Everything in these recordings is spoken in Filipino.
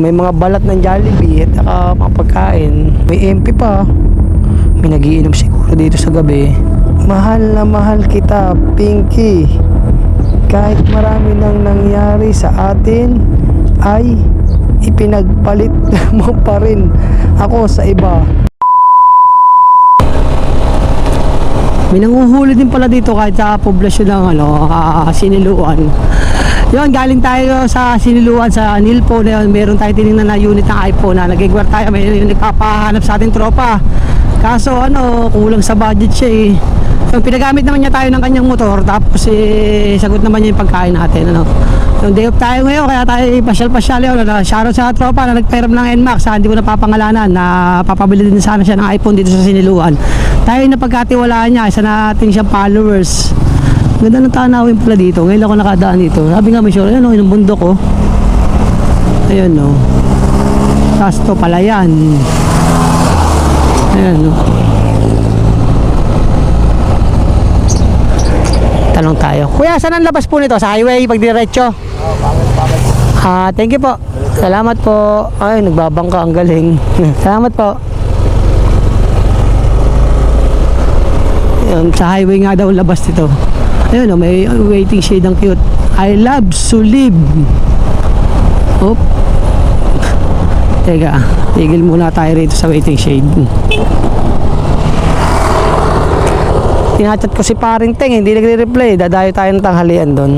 May mga balat ng Jollibee at saka mga pagkain. May MP pa. May nagiinom siguro dito sa gabi. Mahal na mahal kita, Pinky. Kahit marami nang nangyari sa atin, ay ipinagpalit mo pa rin ako sa iba. May nanguhuli din pala dito kahit sa poblasyon ng Siniluan. Yun, galing tayo sa Siniluan sa Nilpo na yun. Meron tayo tinignan na unit ng iPhone na nag-igwar tayo. May nagpapahanap sa ating tropa. Kaso kulang sa budget siya eh. So, pinagamit naman niya tayo ng kanyang motor. Tapos sagot naman niya yung pagkain natin. Yung day off tayo ngayon, kaya tayo pasyal-pasyal yun. Shoutout sa tropa na nagpairam ng NMAX. Hindi ko na papangalanan na papabili din sana siya ng iPhone dito sa Siniluan. Tayo na pagkatiwalaan niya, isa natin siyang followers. Ganda ng tanawin pala dito. Ngayon ako nakadaan dito. Sabi nga may sure, ayun yung bundok ko. Ayun tapos to pala yan. Ayun Tanong tayo. Kuya, saan ang labas po nito? Sa highway, pag diretso? Thank you po. Salamat po. Ay, nagbabangka, ang galing. Salamat po. Ayun, sa highway nga daw labas dito. Ayun may waiting shade, ang cute. I love Sulib. Oop. Teka, tigil muna tayo rito sa waiting shade. Tinachat ko si paring Teng, hindi nagre-reply. Dadayo tayo ng tanghalian doon.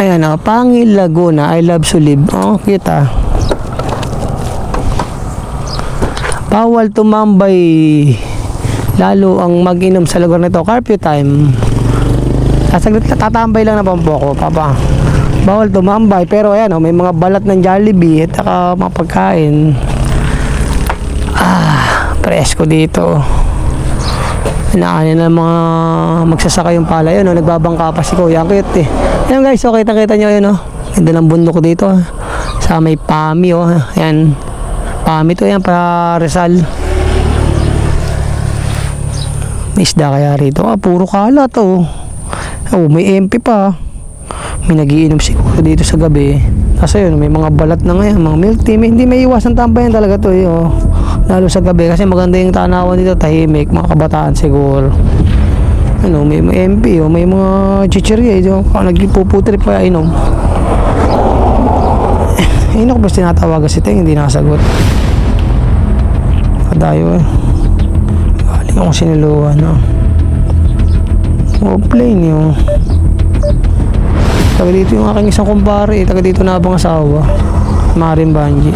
Ayan Pangil Laguna, I love Sulib. Cute Bawal tumambay, lalo ang mag-inom sa lugar nito. Curfew time. Sasaglit, tatambay lang na po ako, papa. Bawal tumambay, pero ayan may mga balat ng Jollibee at saka mga pagkain. Presko dito. Inaanin na mga magsasaka yung pala. Yun nagbabangka pa si Kuya. Ang cute Ayan guys, kita nyo yun Ganda ng bundok ko dito sa may Pami Ayan, Pami to yan para Rizal. May isda kaya rito. Puro kalat may MP pa. May nagiinom siguro dito sa gabi. Kasi yun, may mga balat na ngayon, mga milk tea. Hindi may iwasan tambayan talaga to lalo sa gabi kasi maganda yung tanawan dito, tahimik, mga kabataan siguro. May MP may mga chichirya nagpuputrip pa inom. Ko basta tinatawagan si Teng, hindi nakasagot. Kadayo galing akong Siniluan plain taga dito yung aking isang kumpare taga dito na abang asawa, Maring Banji.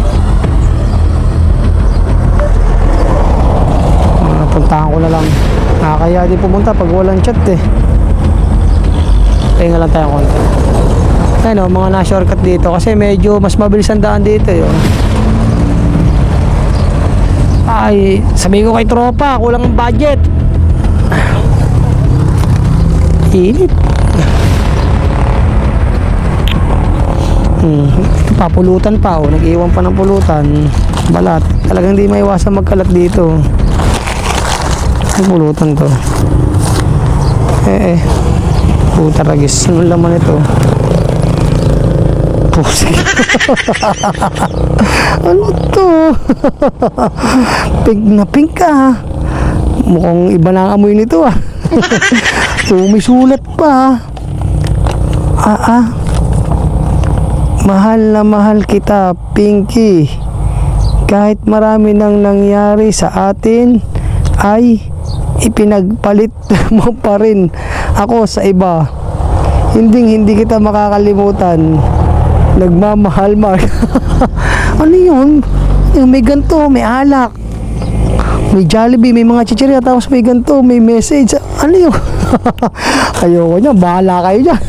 Puntahan ko na lang. Nakakaya din pumunta pag walang chat Kaya nga lang tayo konti. Ayun mga na-shortcut dito kasi medyo mas mabilis ang daan dito Ay, sabi ko kay tropa, kulang ang budget. Init. Papulutan pa nag-iwan pa ng pulutan. Balat. Talagang hindi maiwasan magkalat dito. Pulutan to. Puta ragis. Ano laman ito? Pusik. Ano to? Pink na pink mukhang iba na ang amoy nito may sulat pa mahal na mahal kita, Pinky. Kahit marami nang nangyari sa atin, ay ipinagpalit mo pa rin ako sa iba. Hindi kita makakalimutan. Nagmamahal Mark. Ano yun? May ganto, may alak, may Jollibee, may mga chichirya, tapos may ganto, may message. Ano yun? Ayoko niya, bahala kayo dyan.